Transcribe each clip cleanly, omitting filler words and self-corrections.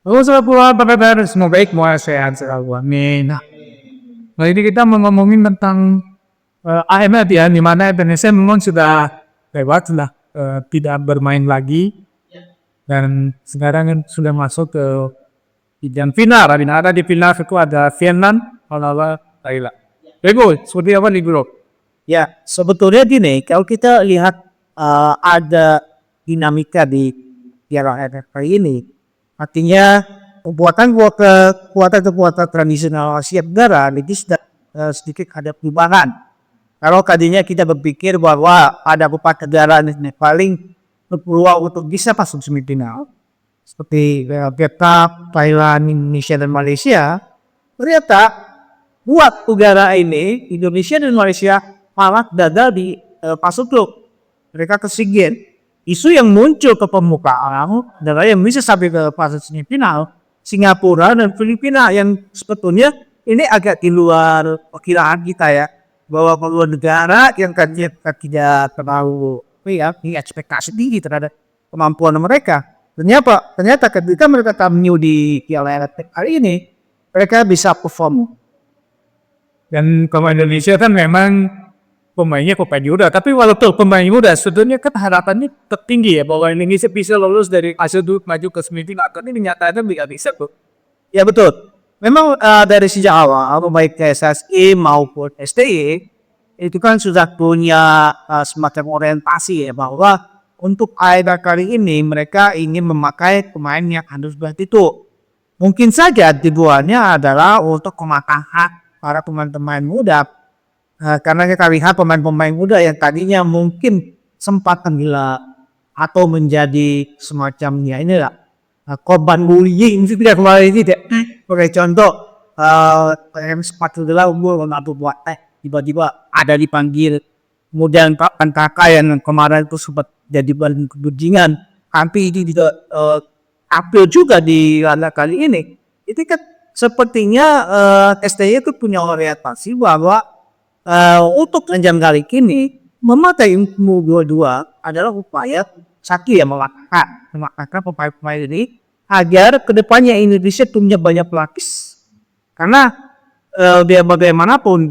Halo, selamat pulang, apa kabar? Semoga baik, semua sehat selalu. Amin. Nah, kali ini kita mau ngomongin tentang AMF ya, di mana Indonesia memang sudah lewat, sudah tidak bermain lagi, dan sekarang kan sudah masuk ke jenjang final. Di mana di final itu ada Vietnam, lawan Thailand. Bego, seperti apa nih bro? Ya, sebetulnya gini, kalau kita lihat ada dinamika di Piala AFF kali ini, artinya kekuatan tradisional Asia Tenggara ini sudah sedikit ada perubahan. Kalau tadinya kita berpikir bahwa ada beberapa negara yang paling berpeluang untuk bisa masuk semifinal, seperti Vietnam, Thailand, Indonesia, dan Malaysia, ternyata buat negara ini, Indonesia dan Malaysia malah gagal di fase grup. Mereka kesinggir. Isu yang muncul ke permukaan adalah yang bisa sampai ke fase semifinal Singapura dan Filipina, yang sebetulnya ini agak di luar perkiraan kita ya, bahwa kedua negara yang tidak terlalu ekspektasi tinggi terhadap kemampuan mereka. Ternyata ketika mereka tampil di Piala AFF hari ini, mereka bisa perform. Dan kalau Indonesia kan memang pemainnya pemain muda, tapi walaupun pemain muda, sebetulnya kan harapannya tertinggi ya bahwa Indonesia bisa lolos dari fase grup maju ke semifinal. Tapi nyatanya nggak bisa tuh. Ya betul. Memang dari sejak awal baik PSSI maupun STY itu kan sudah punya semacam orientasi ya, bahwa untuk AFF kali ini mereka ingin memakai pemain yang harus itu. Mungkin saja tujuannya adalah untuk memakan para pemain-pemain muda. Karena kita lihat pemain-pemain muda yang tadinya mungkin sempat gila atau menjadi semacam ya inilah korban bullying itu tidak kembali tidak. Sebagai contoh, yang sepatu adalah umur buat tiba-tiba ada dipanggil, kemudian Pak Kakak yang kemarin itu sempat jadi bahan kebujingan, tapi ini tidak apel juga di anak kali ini. Itu kan sepertinya STY itu punya orientasi bahwa untuk jenjang kali ini memakai ilmu dua-dua adalah upaya Saki yang memaknakan pemain-pemain ini agar kedepannya Indonesia punya banyak pelapis, karena biar bagaimanapun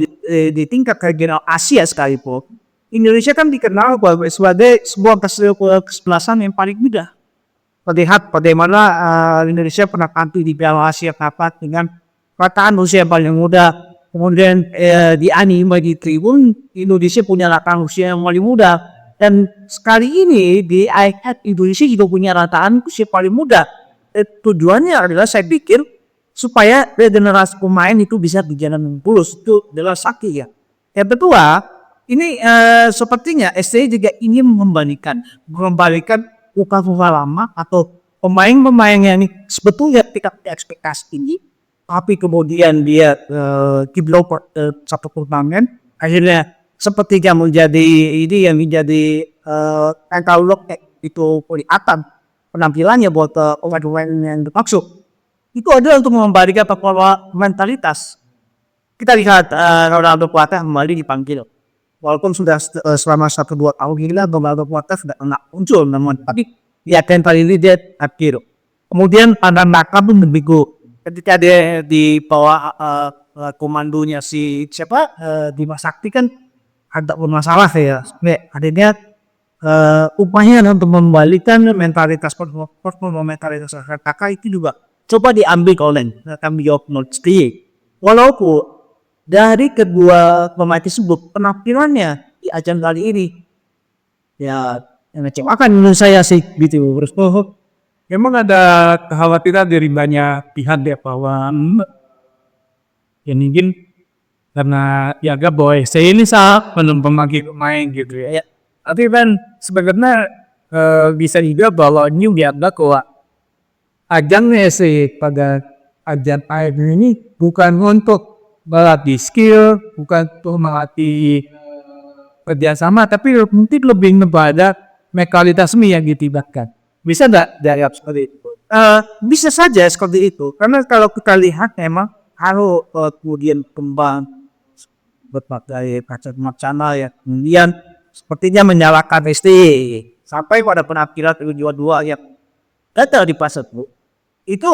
di tingkat regional Asia sekalipun Indonesia kan dikenal sebagai sebuah kesebelasan yang paling mudah. Terlihat bagaimana Indonesia pernah tampil di Piala Asia Cup dengan rataan usia paling muda. Kemudian di anime di Tribun, Indonesia punya rataan usia yang paling muda. Dan sekali ini di AFF Indonesia juga punya rataan usia paling muda. Tujuannya adalah saya pikir supaya regenerasi pemain itu bisa berjalan mulus. Itu adalah Saki ya. Yang kedua, ini sepertinya STY juga ingin mengembalikan muka-muka lama atau pemain-pemain yang sebetulnya tidak ekspektasi tinggi, tapi kemudian dia kiblau satu turnamen, akhirnya sepertinya menjadi ini yang menjadi katalog itu kelihatan penampilannya buat pemain-pemain yang dimaksud. Itu adalah untuk mengembalikan performa mentalitas. Kita lihat Ronaldo Kuata kembali dipanggil, walaupun sudah selama 1-2 tahun gila Ronaldo Kuata sudah muncul, namun tapi lihatkan kali ini dia akhir. Kemudian ada Naka pun begitu. Ketika dia di bawah komandonya si siapa Dimas Sakti kan ada bermasalah ya. Akhirnya upaya untuk membalikan mentalitas Kakak itu juga coba diambil oleh kami Notsti. Walaupun dari kedua pemain tersebut penampilannya di ajang kali ini ya yang mengecewakan menurut saya sih gitu. Memang ada kekhawatiran dari banyak pihak ya bahwa ya mungkin karena ya agak boy saya ini belum pemakai pemain gitu ya. Tapi kan sebenarnya bisa juga bahwa ini dianggap bahwa ajangnya sih pada ajang AFF ini bukan untuk melatih skill, bukan untuk melatih kerjasama, tapi mungkin lebih kepada mekanisme yang ditibatkan. Bisa enggak jawab seperti itu? Bisa saja seperti itu, karena kalau kita lihat memang harus kemudian kembang berbagai macam ya, kemudian sepertinya menyalahkan STY sampai pada penampilan kedua-dua yang gagal di fase itu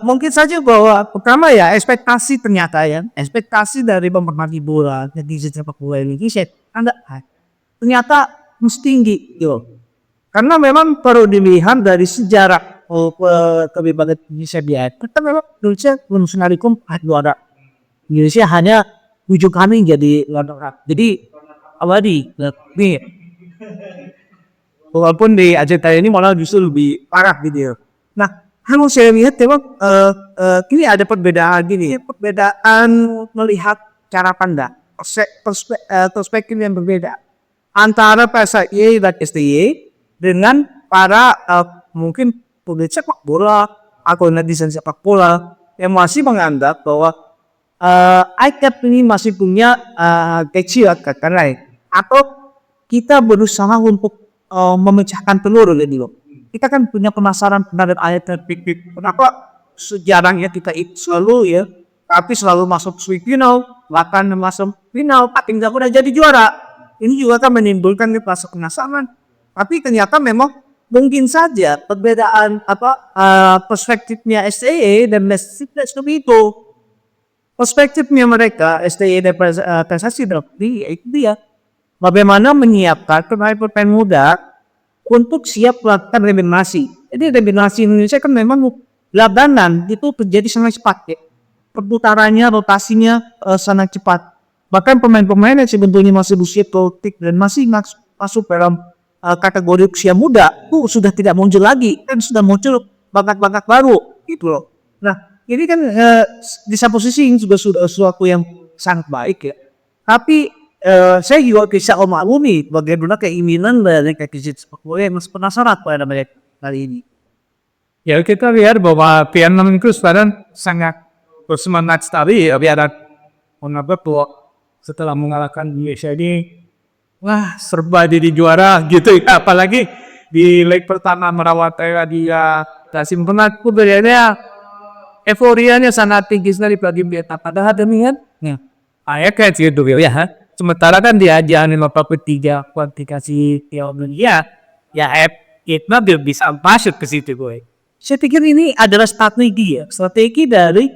Mungkin saja bahwa pertama ya ekspektasi ternyata ya ekspektasi dari pemerhati bola netizen sepak bola Indonesia ternyata mesti tinggi gitu. Karena memang perlu dilihat dari sejarah kebebasan Indonesia biaya. Kita memang Indonesia belum senarikum juara. Indonesia hanya ujung kami jadi london. Jadi abadi nih. Walaupun di Argentina ini malah justru lebih parah gitu ya. Nah, kalau saya lihat memang ini ada perbedaan gini, perbedaan melihat cara pandang, perspektif yang berbeda antara PSSI dan STY dengan para mungkin publik sepak bola atau netizen sepak bola yang masih menganggap bahwa ICAP ini masih punya kecil kekerasan atau kita berusaha untuk memecahkan telur gitu. Kita kan punya penasaran terhadap ayat pikir kenapa sejarahnya kita itu selalu ya tapi selalu masuk semifinal bahkan masuk final tapi nggak pernah jadi juara. Ini juga kan menimbulkan rasa penasaran. Tapi ternyata memang mungkin saja perbedaan perspektifnya STY dan PSSI itu perspektifnya mereka STY dan PSSI itu dia bagaimana menyiapkan pemain-pemain muda untuk siap melakukan regenerasi. Jadi regenerasi Indonesia kan memang langganan itu terjadi sangat cepat ya. Perputarannya, rotasinya sangat cepat. Bahkan pemain-pemain yang sebetulnya masih berusia politik dan masih masuk dalam kategori usia muda itu sudah tidak muncul lagi dan sudah muncul bakat-bakat baru gitu loh. Nah ini kan di satu sisi ini juga sudah sesuatu yang sangat baik ya. Tapi saya juga bisa memaklumi bagaimana keinginan dari netizen sepak bola yang masih penasaran pada mereka kali ini. Ya kita lihat bahwa Vietnam itu sekarang sangat bersemangat sekali ya biar menganggap bahwa setelah mengalahkan Indonesia ini wah serba jadi juara gitu ya. Apalagi di leg pertama merawat dia Tasim Penat kubernya euforianya sangat tinggi sekali bagi Vietnam. Padahal demikian ya kayak gitu ya. Sementara kan dia jalan 53 kualifikasi Piala Dunia, ya Vietnam dia bisa masuk ke situ boy. Saya pikir ini adalah strategi dari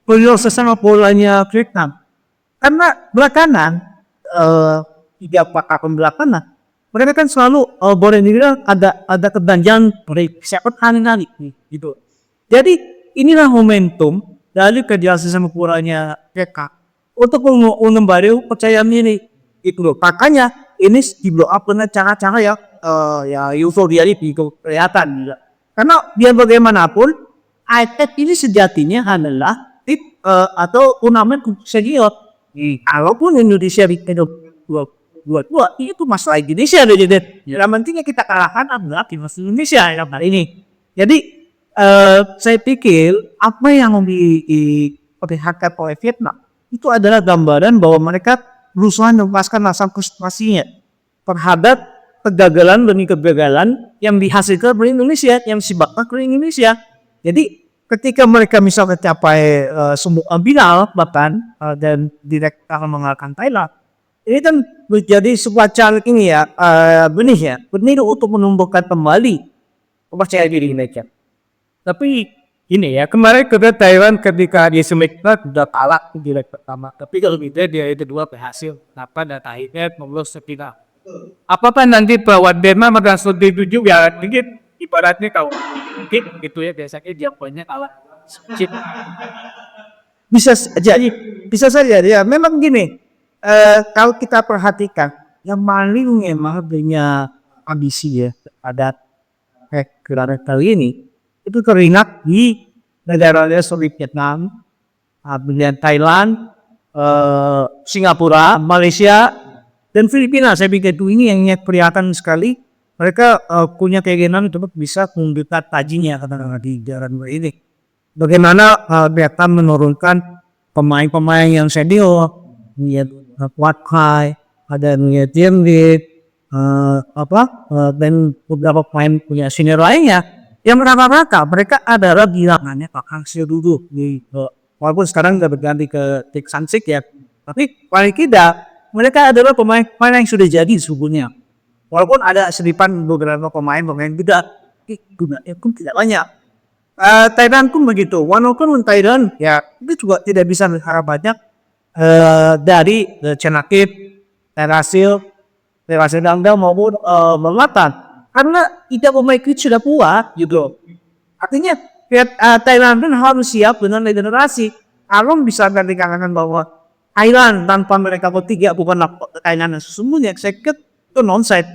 penyelesaian bolanya Vietnam. Karena belakangan 3-4 tahun belakangan mereka kan selalu boleh dibilang ada kebanjakan siapa hari gitu. Jadi inilah momentum dari kerjasama bolanya mereka untuk mengembali percayaan ini itu loh. Makanya ini di blow up dengan cara-cara yang ya euforia ini kelihatan juga. Karena biar bagaimanapun ICAP ini sejatinya adalah atau turnamen senior. Kalaupun Indonesia bikin dua itu masalah Indonesia aja deh. Yang pentingnya kita kalahkan adalah timnas Indonesia yang hari ini. Jadi saya pikir apa yang diperlihatkan oleh Vietnam itu adalah gambaran bahwa mereka berusaha melepaskan rasa frustrasinya terhadap kegagalan demi kegagalan yang dihasilkan oleh Indonesia, yang disebabkan oleh Indonesia. Jadi ketika mereka misalnya capai semua final bahkan dan direct akan mengalahkan Thailand, ini kan menjadi sebuah challenge ini ya benih untuk menumbuhkan kembali kepercayaan diri mereka. Tapi ini ya kemarin ke Thailand ketika di semifinal sudah kalah di leg pertama. Tapi kalau dia itu dua berhasil. Kenapa dan akhirnya lolos ke final. Apakah nanti bahwa Denmark akan seperti itu juga? Mungkin ibaratnya kau mungkin gitu ya biasanya dia punya kalah. Bisa saja ya. Memang gini. Kalau kita perhatikan yang paling memang punya ambisi ya pada gelaran kali ini itu teringat di negara-negara seperti Vietnam, kemudian Thailand, Singapura, Malaysia, dan Filipina. Saya pikir itu ini yang kelihatan sekali mereka punya keinginan untuk bisa membuka tajinya di jalan ini. Bagaimana Vietnam menurunkan pemain-pemain yang senior, Quat Khai, ada Tiem Dit, dan beberapa pemain punya senior lainnya. Yang mereka adalah bilangannya Pak Hang Seo dulu walaupun sekarang udah berganti ke Tik Sansik ya, tapi paling tidak mereka adalah pemain yang sudah jadi sebelumnya. Walaupun ada selipan beberapa pemain muda, gunanya pun tidak banyak. Thailand pun begitu. Walaupun Thailand ya itu juga tidak bisa berharap banyak dari Cenakit, Terasil, Dangdang maupun Melatan, karena tidak memiliki sudah puas gitu. Artinya Thailand pun harus siap dengan regenerasi. Kalau bisa dikatakan bahwa Thailand tanpa mereka bertiga bukanlah Thailand yang sesungguhnya, saya kira itu nonsens.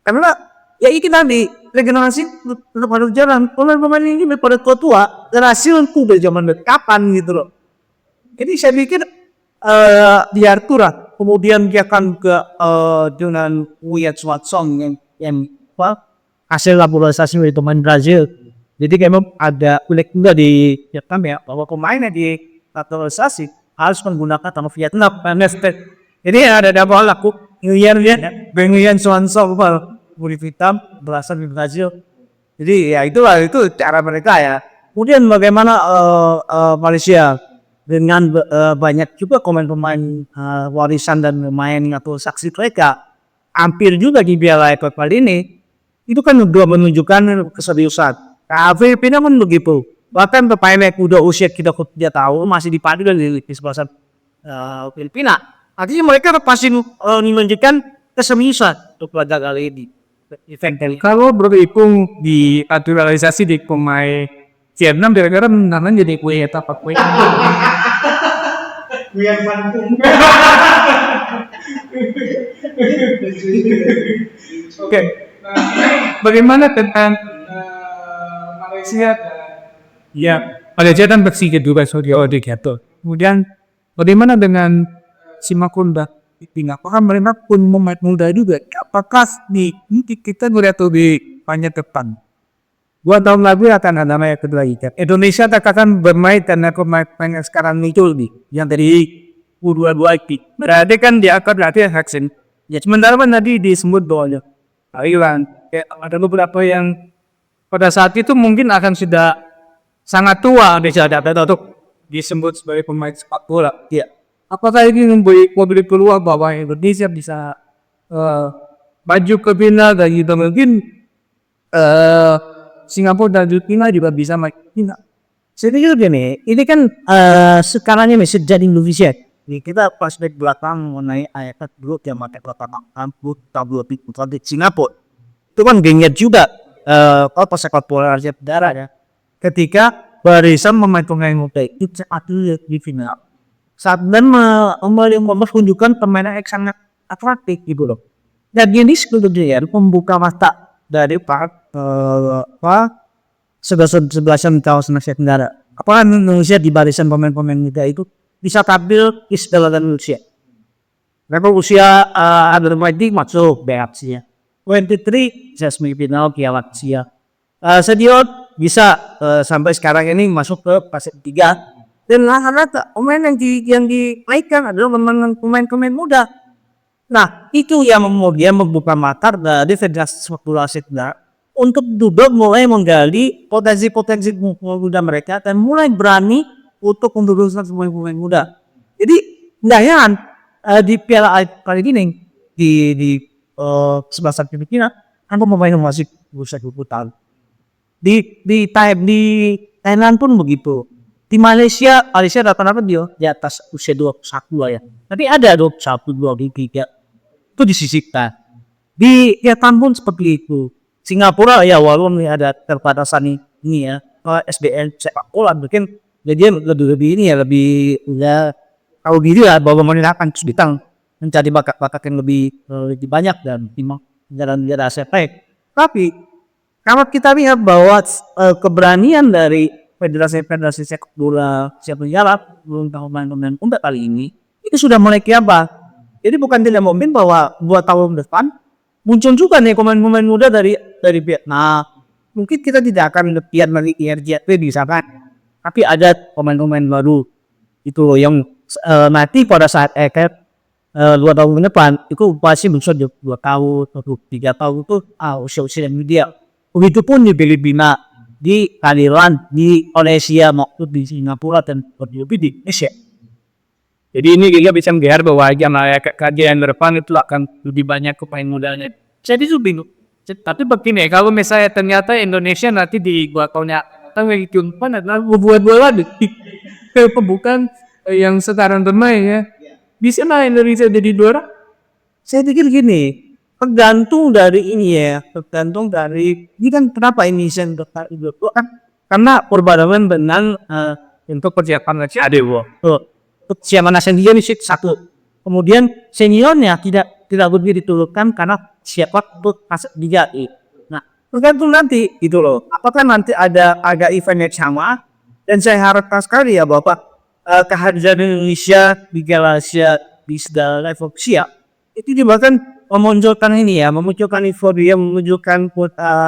Karena ya ini tadi regenerasi tetap harus jalan. Pemain-pemain ini pada tua dan hasil udah zaman kapan gitu loh. Jadi saya pikir diatur lah. Kemudian dia akan ke dengan Wiyat Swatsong yang hasil laboratorium dari pemain Brazil. Jadi memang ada ulik juga di Vietnam ya, bahwa pemainnya di naturalisasi harus menggunakan nama Vietnam. Jadi ada apa laku Nguyen Swansong kulit hitam berasal dari Brazil. Jadi ya itu cara mereka ya. Kemudian bagaimana Malaysia dengan banyak juga pemain warisan dan pemain atau saksi mereka hampir juga di Piala AFF kali ini, itu kan juga menunjukkan keseriusan. Filipina pun begitu. Bahkan pemain yang udah usia kita 3 tahun masih dipanggil di sebelah Filipina. Artinya mereka pasti menunjukkan keseriusan untuk pada kali ini. Kalau berhitung di naturalisasi di pemain Vietnam, kira-kira namanya jadi kue apa kue? Nguyen Van Pung. Oke. Bagaimana tentang Malaysia? Ya, Malaysia kan bersih kedua Saudi Gatot. Kemudian bagaimana dengan Simakunda? Apakah mereka pun pemain muda juga? Apakah di kita melihat di banyak depan? 2 tahun lagi akan ada namanya kedua liga. Indonesia akan bermain karena pemain yang sekarang muncul nih, yang dari U22 itu. Berarti kan dia akan berarti vaksin. Ya sementara kan tadi disebut bahwa Thailand, ada beberapa yang pada saat itu mungkin akan sudah sangat tua bisa dapat untuk disebut sebagai pemain sepak bola. Ya. Apakah ini memberi peluang bahwa Indonesia bisa maju ke final dan juga mungkin Singapura dan Filipina juga bisa maju ke final? Saya pikir gini, ini kan sekarang ini sejak Indonesia. Ini kita flashback belakang mengenai ayat dulu yang pakai belakang tablo di Singapura. Itu kan genget juga kalau sepak bola Asia Tenggara ya. Ketika barisan pemain-pemain muda itu saat di final. Saat dan menunjukkan permainan yang sangat atraktif gitu loh. Dan ini sebetulnya membuka mata dari sebelasan kawasan Asia Tenggara. Apakah Indonesia di barisan pemain-pemain muda itu bisa tampil di segala Indonesia? Mereka usia ada lagi masuk BFC ya. 23 bisa semifinal Piala Asia. Sediot bisa sampai sekarang ini masuk ke fase 3. Dan rata-rata pemain yang dinaikkan adalah pemain muda. Nah, itu yang kemudian membuka mata dari Federasi Sepak Bola Asia Tenggara untuk duduk mulai menggali potensi-potensi muda mereka dan mulai berani untuk mendudukkan pemain muda. Jadi, jangan di Piala AFF kali ini di sebelah Filipina ada pemain yang masih berusia 20 tahun. Di Thailand pun begitu. Di Malaysia rata-rata dia di atas usia 21 lah ya. Tapi ada 21, 23 itu disisipkan. Di Vietnam pun seperti itu. Singapura ya walaupun ada terbatasan ini ya, SDN sepak bola mungkin jadi lebih ini ya lebih ya kalau gitu ya bahwa mereka akan kesulitan mencari bakat-bakat yang lebih banyak dan jalan Asia baik. Tapi kalau kita lihat bahwa keberanian dari Federasi Sepak Bola Asia Tenggara belum tahu main-main untuk kali ini itu sudah mulai kiabat. Jadi bukan tidak mungkin bahwa 2 tahun depan muncul juga nih pemain-pemain muda dari Vietnam. Mungkin kita tidak akan lihat lagi IRJP di sana, tapi ada pemain-pemain baru itu yang nanti pada saat 2 tahun ke depan itu pasti bisa 2 tahun atau 3 tahun itu usia-usia yang dia. Begitupun di Filipina, di Thailand, di Malaysia maupun di Singapura dan lebih di Indonesia. Jadi ini kita bisa melihat bahwa kajian depan itu akan lebih banyak pemain mudanya. Jadi itu bingung. Tapi begini, kalau misalnya ternyata Indonesia nanti di 2 tahunnya yang dicontohkan adalah membuat bola bukan yang setara bermain ya. Bisa lah Indonesia jadi juara? Saya pikir gini, tergantung dari ini ya, tergantung dari ini kan kenapa Indonesia itu kan karena perbedaan dengan Untuk persiapan Asia ada persiapan Asian Games itu satu. Kemudian seniornya tidak lebih diturunkan karena siapa untuk masuk Liga I. Nah, tergantung nanti gitu loh. Apakah nanti ada event yang sama? Dan saya harapkan sekali ya Bapak kehadiran Indonesia di Piala Asia di segala level siap itu juga kan memunculkan ini ya, memunculkan euforia, memunculkan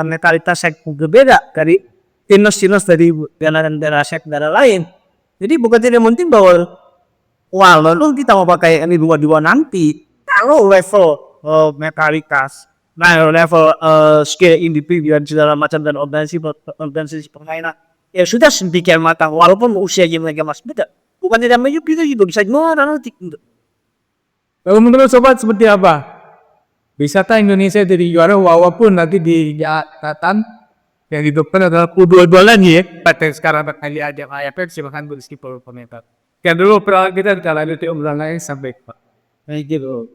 mentalitas yang berbeda dari timnas dari negara Asia negara lain. Jadi bukan tidak mungkin bahwa lalu kita mau pakai ini dua nanti kalau level mentalitas, nah level skill individu dan segala macam dan organisasi permainan ya sudah sedemikian matang walaupun usianya mereka masih muda. Bukan tidak maju kita juga bisa juara nanti. Kalau menurut sobat seperti apa? Bisakah Indonesia jadi juara walaupun nanti di catatan yang didukung adalah U22 lagi ya? Pada sekarang berkali ada AFF silahkan beri komentar. Sekian dulu perang kita lanjut di obrolan lain sampai jumpa. Kayak gitu.